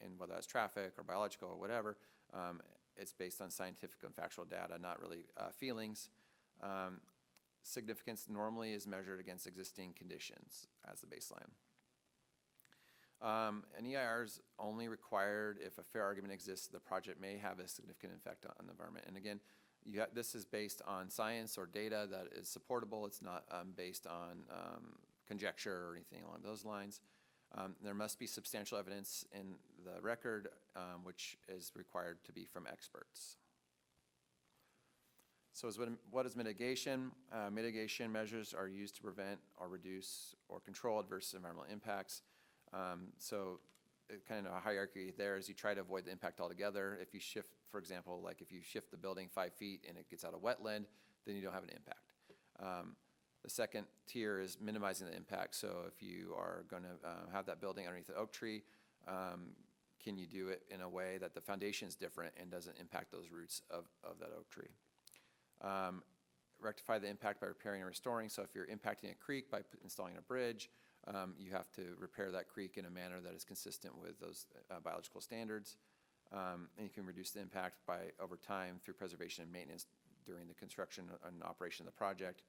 and whether that's traffic or biological or whatever. It's based on scientific and factual data, not really feelings. Significance normally is measured against existing conditions as the baseline. An EIR is only required if a fair argument exists the project may have a significant effect on the environment. And again, this is based on science or data that is supportable. It's not based on conjecture or anything along those lines. There must be substantial evidence in the record, which is required to be from experts. So what is mitigation? Mitigation measures are used to prevent or reduce or control adverse environmental impacts. So kind of a hierarchy there is you try to avoid the impact altogether. If you shift, for example, like if you shift the building 5 feet and it gets out of wetland, then you don't have an impact. The second tier is minimizing the impact. So if you are going to have that building underneath the oak tree, can you do it in a way that the foundation is different and doesn't impact those roots of that oak tree? Rectify the impact by repairing and restoring. So if you're impacting a creek by installing a bridge, you have to repair that creek in a manner that is consistent with those biological standards. And you can reduce the impact over time through preservation and maintenance during the construction and operation of the project.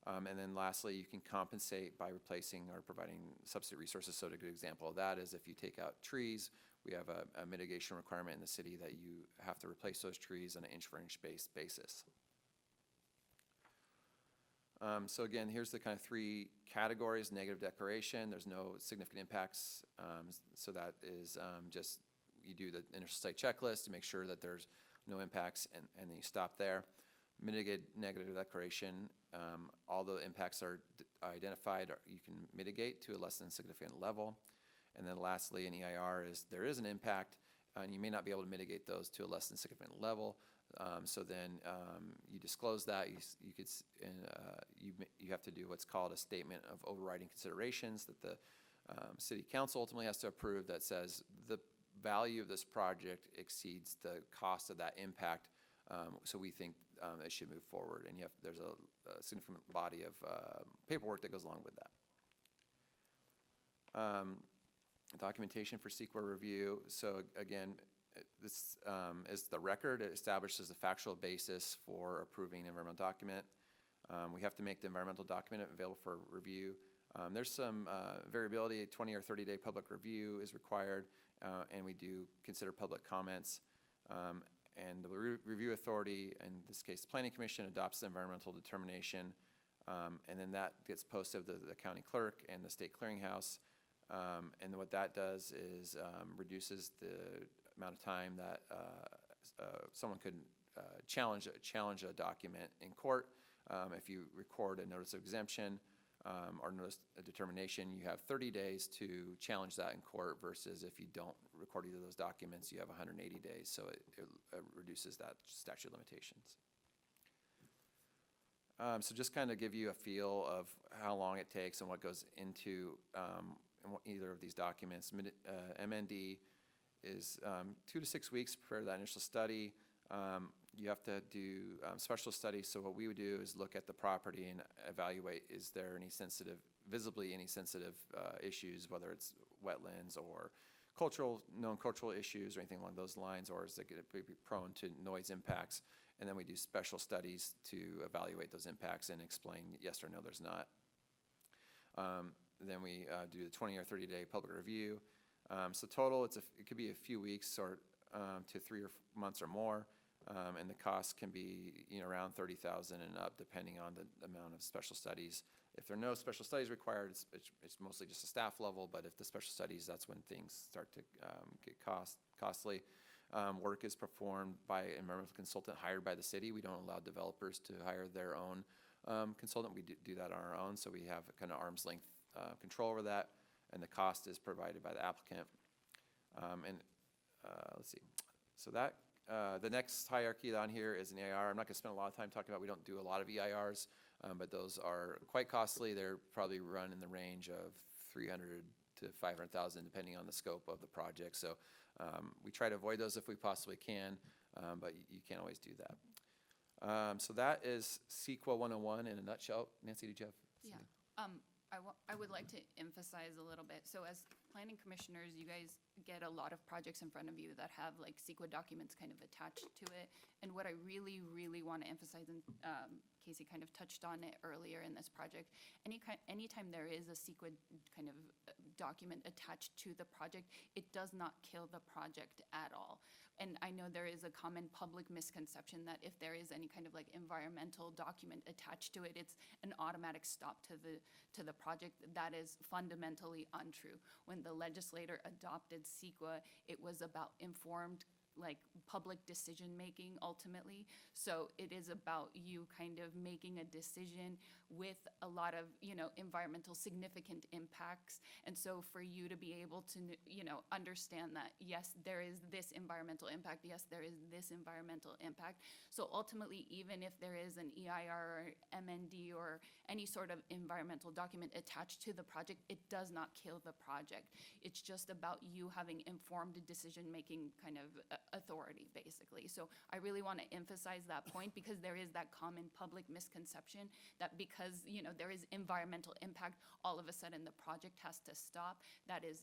And then lastly, you can compensate by replacing or providing substitute resources. So a good example of that is if you take out trees, we have a mitigation requirement in the city that you have to replace those trees on an inch-for-inch basis. So again, here's the kind of 3 categories. Negative declaration, there's no significant impacts. So that is just, you do the initial site checklist to make sure that there's no impacts, and then you stop there. Mitigate negative declaration, all the impacts are identified, you can mitigate to a less than significant level. And then lastly, an EIR is there is an impact, and you may not be able to mitigate those to a less than significant level. So then you disclose that. You have to do what's called a statement of overriding considerations that the city council ultimately has to approve that says the value of this project exceeds the cost of that impact. So we think it should move forward, and there's a significant body of paperwork that goes along with that. Documentation for CEQA review. So again, this is the record. It establishes a factual basis for approving an environmental document. We have to make the environmental document available for review. There's some variability, a 20 or 30-day public review is required, and we do consider public comments. And the review authority, in this case, the Planning Commission, adopts the environmental determination, and then that gets posted to the county clerk and the state clearinghouse. And what that does is reduces the amount of time that someone could challenge a document in court. If you record a notice of exemption or notice a determination, you have 30 days to challenge that in court versus if you don't record either of those documents, you have 180 days. So it reduces that statute of limitations. So just kind of give you a feel of how long it takes and what goes into either of these documents. MND is 2 to 6 weeks to prepare that initial study. You have to do special studies. So what we would do is look at the property and evaluate, is there any visibly any sensitive issues, whether it's wetlands or known cultural issues or anything along those lines, or is it going to be prone to noise impacts? And then we do special studies to evaluate those impacts and explain yes or no, there's not. Then we do the 20 or 30-day public review. So total, it could be a few weeks or to 3 months or more, and the cost can be around $30,000 and up, depending on the amount of special studies. If there are no special studies required, it's mostly just a staff level. But if the special studies, that's when things start to get costly. Work is performed by an environmental consultant hired by the city. We don't allow developers to hire their own consultant. We do that on our own, so we have kind of arm's length control over that, and the cost is provided by the applicant. Let's see. So that the next hierarchy on here is an EIR. I'm not going to spend a lot of time talking about. We don't do a lot of EIRs, but those are quite costly. They're probably run in the range of $300,000 to $500,000, depending on the scope of the project. So we try to avoid those if we possibly can, but you can't always do that. So that is CEQA 101 in a nutshell. Nancy, did you have? Yeah. I would like to emphasize a little bit. So as planning commissioners, you guys get a lot of projects in front of you that have like CEQA documents kind of attached to it. And what I really, really want to emphasize, and Casey kind of touched on it earlier in this project, anytime there is a CEQA kind of document attached to the project, it does not kill the project at all. And I know there is a common public misconception that if there is any kind of like environmental document attached to it, it's an automatic stop to the project. That is fundamentally untrue. When the legislator adopted CEQA, it was about informed public decision making ultimately. So it is about you kind of making a decision with a lot of environmental significant impacts. And so for you to be able to understand that yes, there is this environmental impact, yes, there is this environmental impact. So ultimately, even if there is an EIR or MND or any sort of environmental document attached to the project, it does not kill the project. It's just about you having informed decision making kind of authority, basically. So I really want to emphasize that point, because there is that common public misconception that because there is environmental impact, all of a sudden the project has to stop. That is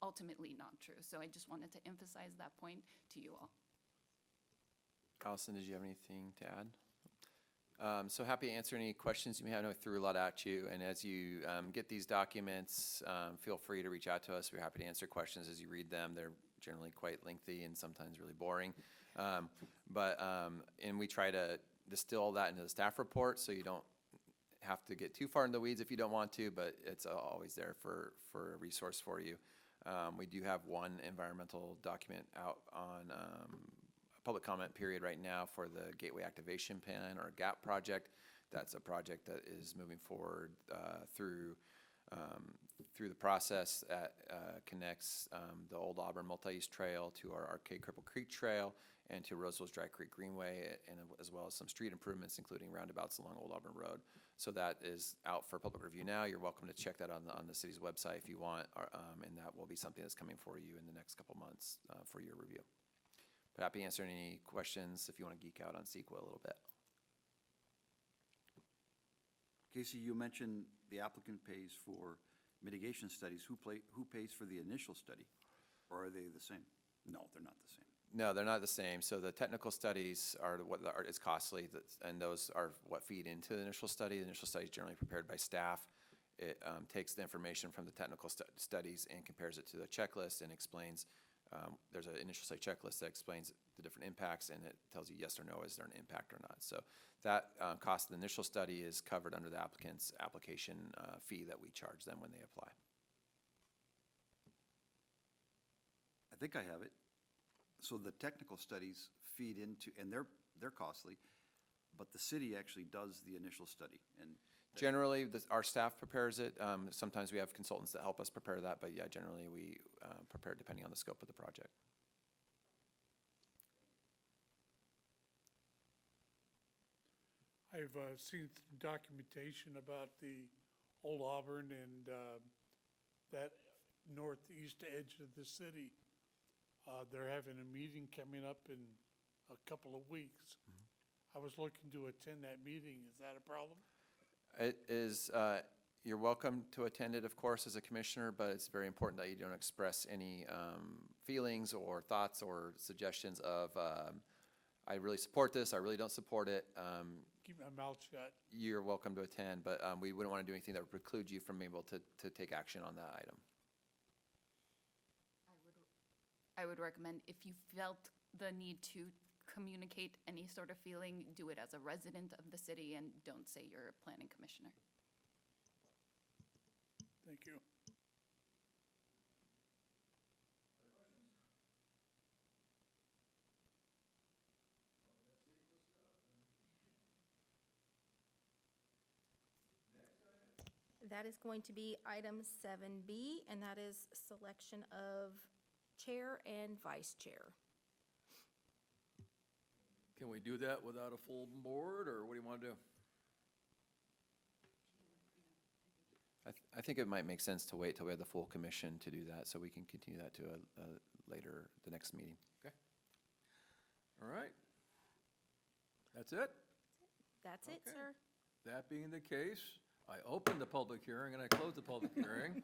ultimately not true. So I just wanted to emphasize that point to you all. Allison, did you have anything to add? So happy to answer any questions you may have. I know I threw a lot at you, and as you get these documents, feel free to reach out to us. We're happy to answer questions as you read them. They're generally quite lengthy and sometimes really boring. And we try to distill that into the staff report, so you don't have to get too far in the weeds if you don't want to, but it's always there for a resource for you. We do have one environmental document out on a public comment period right now for the Gateway Activation Plan, or GAP project. That's a project that is moving forward through the process that connects the Old Auburn Multi-Use Trail to our Arcade Cripple Creek Trail and to Roseville's Dry Creek Greenway, and as well as some street improvements, including roundabouts along Old Auburn Road. So that is out for public review now. You're welcome to check that on the city's website if you want, and that will be something that's coming for you in the next couple months for your review. But happy to answer any questions if you want to geek out on CEQA a little bit. Casey, you mentioned the applicant pays for mitigation studies. Who pays for the initial study? Or are they the same? No, they're not the same. No, they're not the same. So the technical studies are what is costly, and those are what feed into the initial study. The initial study is generally prepared by staff. It takes the information from the technical studies and compares it to the checklist and explains, there's an initial study checklist that explains the different impacts, and it tells you yes or no, is there an impact or not. So that cost of the initial study is covered under the applicant's application fee that we charge them when they apply. I think I have it. So the technical studies feed into, and they're costly, but the city actually does the initial study, and Generally, our staff prepares it. Sometimes we have consultants that help us prepare that, but yeah, generally we prepare it depending on the scope of the project. I've seen some documentation about the Old Auburn and that northeast edge of the city. They're having a meeting coming up in a couple of weeks. I was looking to attend that meeting. Is that a problem? It is, you're welcome to attend it, of course, as a commissioner, but it's very important that you don't express any feelings or thoughts or suggestions of, I really support this, I really don't support it. Keep my mouth shut. You're welcome to attend, but we wouldn't want to do anything that would preclude you from being able to take action on that item. I would recommend, if you felt the need to communicate any sort of feeling, do it as a resident of the city and don't say you're a planning commissioner. Thank you. That is going to be item 7B, and that is selection of chair and vice chair. Can we do that without a full board, or what do you want to do? I think it might make sense to wait till we have the full commission to do that, so we can continue that to the next meeting. Okay. All right. That's it? That's it, Okay. sir. That being the case, I open the public hearing and I close the public hearing.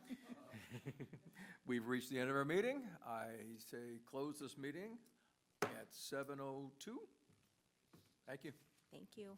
We've reached the end of our meeting. I say close this meeting at 7:02. Thank you. Thank you.